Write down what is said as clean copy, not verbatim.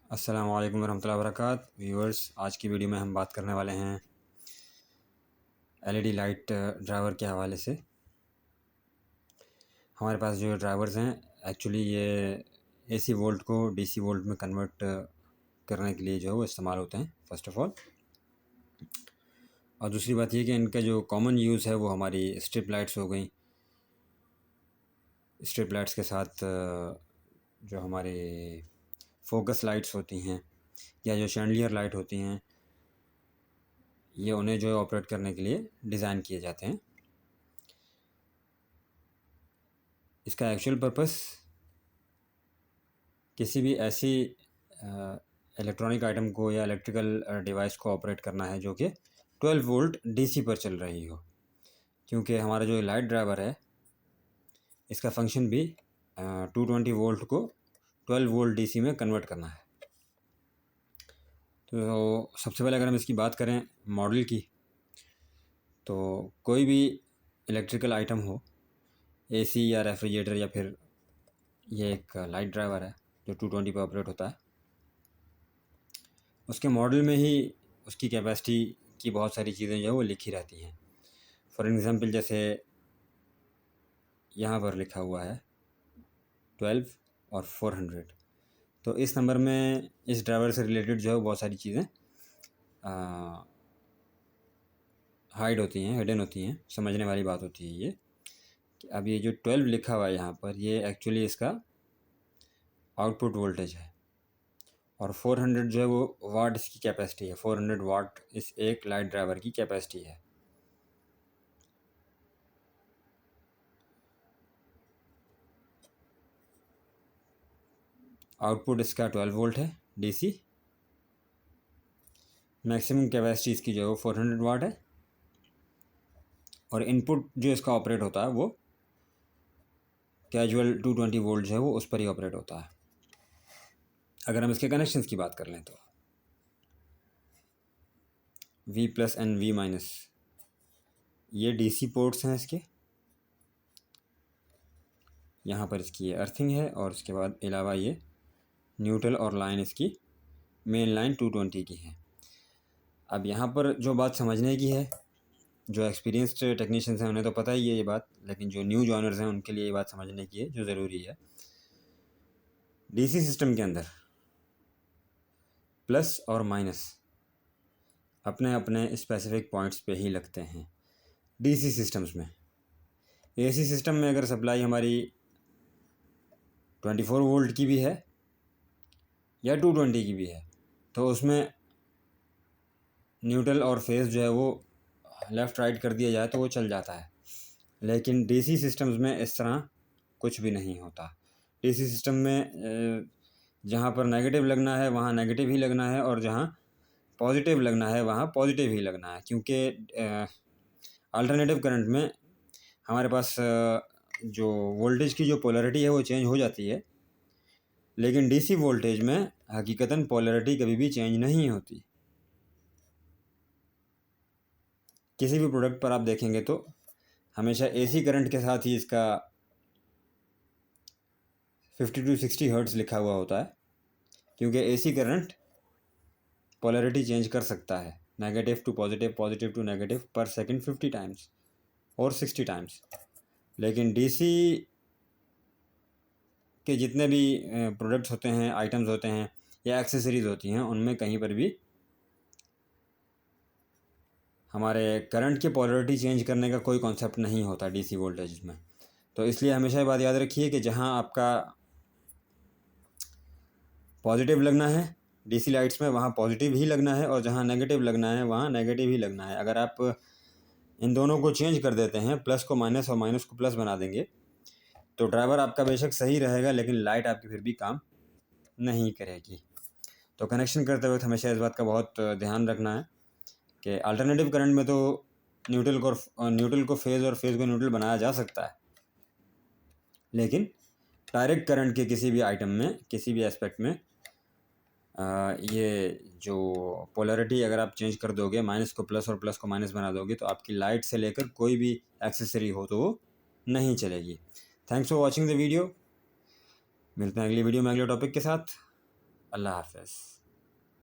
अस्सलाम वालेकुम रहमतुल्लाहि व बरकातहू व्यूअर्स। आज की वीडियो में हम बात करने वाले हैं एलईडी लाइट ड्राइवर के हवाले से। हमारे पास जो ड्राइवर्स हैं एक्चुअली ये एसी वोल्ट को डीसी वोल्ट में कन्वर्ट करने के लिए जो है वो इस्तेमाल होते हैं फ़र्स्ट ऑफ़ ऑल। और दूसरी बात ये कि इनका जो कॉमन यूज़ है वो हमारी स्ट्रिप लाइट्स हो गई। स्ट्रिप लाइट्स के साथ जो हमारे फोकस लाइट्स होती हैं या जो शैंडलियर लाइट होती हैं, ये उन्हें जो है ऑपरेट करने के लिए डिज़ाइन किए जाते हैं। इसका एक्चुअल पर्पस किसी भी ऐसी इलेक्ट्रॉनिक आइटम को या इलेक्ट्रिकल डिवाइस को ऑपरेट करना है जो कि 12 वोल्ट डीसी पर चल रही हो, क्योंकि हमारा जो लाइट ड्राइवर है इसका फंक्शन भी 220 वोल्ट को 12 वोल्ट डीसी में कन्वर्ट करना है। तो सबसे पहले अगर हम इसकी बात करें मॉडल की, तो कोई भी इलेक्ट्रिकल आइटम हो, एसी या रेफ्रिजरेटर या फिर ये एक लाइट ड्राइवर है जो 220 पर ऑपरेट होता है, उसके मॉडल में ही उसकी कैपेसिटी की बहुत सारी चीज़ें जो है वो लिखी रहती हैं। फॉर एग्ज़ाम्पल जैसे यहाँ पर लिखा हुआ है 12 और 400, तो इस नंबर में इस ड्राइवर से रिलेटेड जो है बहुत सारी चीज़ें हाइड होती हैं, हिडन होती हैं। समझने वाली बात होती है ये कि अब ये जो 12 लिखा हुआ है यहाँ पर, ये एक्चुअली इसका आउटपुट वोल्टेज है, और 400 जो है वो वाट इसकी कैपेसिटी है। 400 वाट इस एक लाइट ड्राइवर की कैपेसिटी है। आउटपुट इसका 12 वोल्ट है डीसी। मैक्सिमम कैपेसिटी इसकी जो है वो 400 वाट है, और इनपुट जो इसका ऑपरेट होता है वो कैजुअल 220 वोल्ट जो है वो उस पर ही ऑपरेट होता है। अगर हम इसके कनेक्शंस की बात कर लें तो V plus and V minus, ये डीसी पोर्ट्स हैं इसके। यहाँ पर इसकी ये अर्थिंग है, और उसके बाद अलावा ये न्यूट्रल और लाइन इसकी मेन लाइन 220 की है। अब यहाँ पर जो बात समझने की है, जो एक्सपीरियंस्ड टेक्नीशियंस हैं उन्हें तो पता ही है ये बात, लेकिन जो न्यू जॉनर्स हैं उनके लिए ये बात समझने की है जो ज़रूरी है। डीसी सिस्टम के अंदर प्लस और माइनस अपने अपने स्पेसिफिक पॉइंट्स पे ही लगते हैं डीसी सिस्टम्स में। एसी सिस्टम में अगर सप्लाई हमारी 24 वोल्ट की भी है या 220 की भी है, तो उसमें न्यूट्रल और फेस जो है वो लेफ़्ट राइट कर दिया जाए तो वो चल जाता है। लेकिन डीसी सिस्टम्स में इस तरह कुछ भी नहीं होता। डीसी सिस्टम में जहाँ पर नेगेटिव लगना है वहाँ नेगेटिव ही लगना है, और जहाँ पॉजिटिव लगना है वहाँ पॉजिटिव ही लगना है, क्योंकि अल्टरनेटिव करंट में हमारे पास जो वोल्टेज की जो पोलैरिटी है वो चेंज हो जाती है, लेकिन डीसी वोल्टेज में हकीकतन पोलैरिटी कभी भी चेंज नहीं होती। किसी भी प्रोडक्ट पर आप देखेंगे तो हमेशा एसी करंट के साथ ही इसका 50 to 60 हर्ट्ज़ लिखा हुआ होता है, क्योंकि एसी करंट पोलैरिटी चेंज कर सकता है, negative to positive, positive to negative पर सेकंड 50 टाइम्स और 60 टाइम्स। लेकिन डीसी के जितने भी प्रोडक्ट्स होते हैं, आइटम्स होते हैं या एक्सेसरीज़ होती हैं, उनमें कहीं पर भी हमारे करंट की पोलैरिटी चेंज करने का कोई कॉन्सेप्ट नहीं होता डीसी वोल्टेज में। तो इसलिए हमेशा ये बात याद रखिए कि जहाँ आपका पॉजिटिव लगना है डीसी लाइट्स में वहाँ पॉजिटिव ही लगना है, और जहाँ नेगेटिव लगना है वहाँ नेगेटिव ही लगना है। अगर आप इन दोनों को चेंज कर देते हैं, प्लस को माइनस और माइनस को प्लस बना देंगे, तो ड्राइवर आपका बेशक सही रहेगा लेकिन लाइट आपकी फिर भी काम नहीं करेगी। तो कनेक्शन करते वक्त हमेशा इस बात का बहुत ध्यान रखना है कि अल्टरनेटिव करंट में तो न्यूट्रल को फेज़ और फेज़ को न्यूट्रल बनाया जा सकता है, लेकिन डायरेक्ट करंट के किसी भी आइटम में, किसी भी एस्पेक्ट में ये जो पोलैरिटी अगर आप चेंज कर दोगे, माइनस को प्लस और प्लस को माइनस बना दोगे, तो आपकी लाइट से लेकर कोई भी एक्सेसरी हो तो वो नहीं चलेगी। Thanks for watching the video. मिलते हैं अगली वीडियो में अगले टॉपिक के साथ। अल्लाह हाफ़िज़।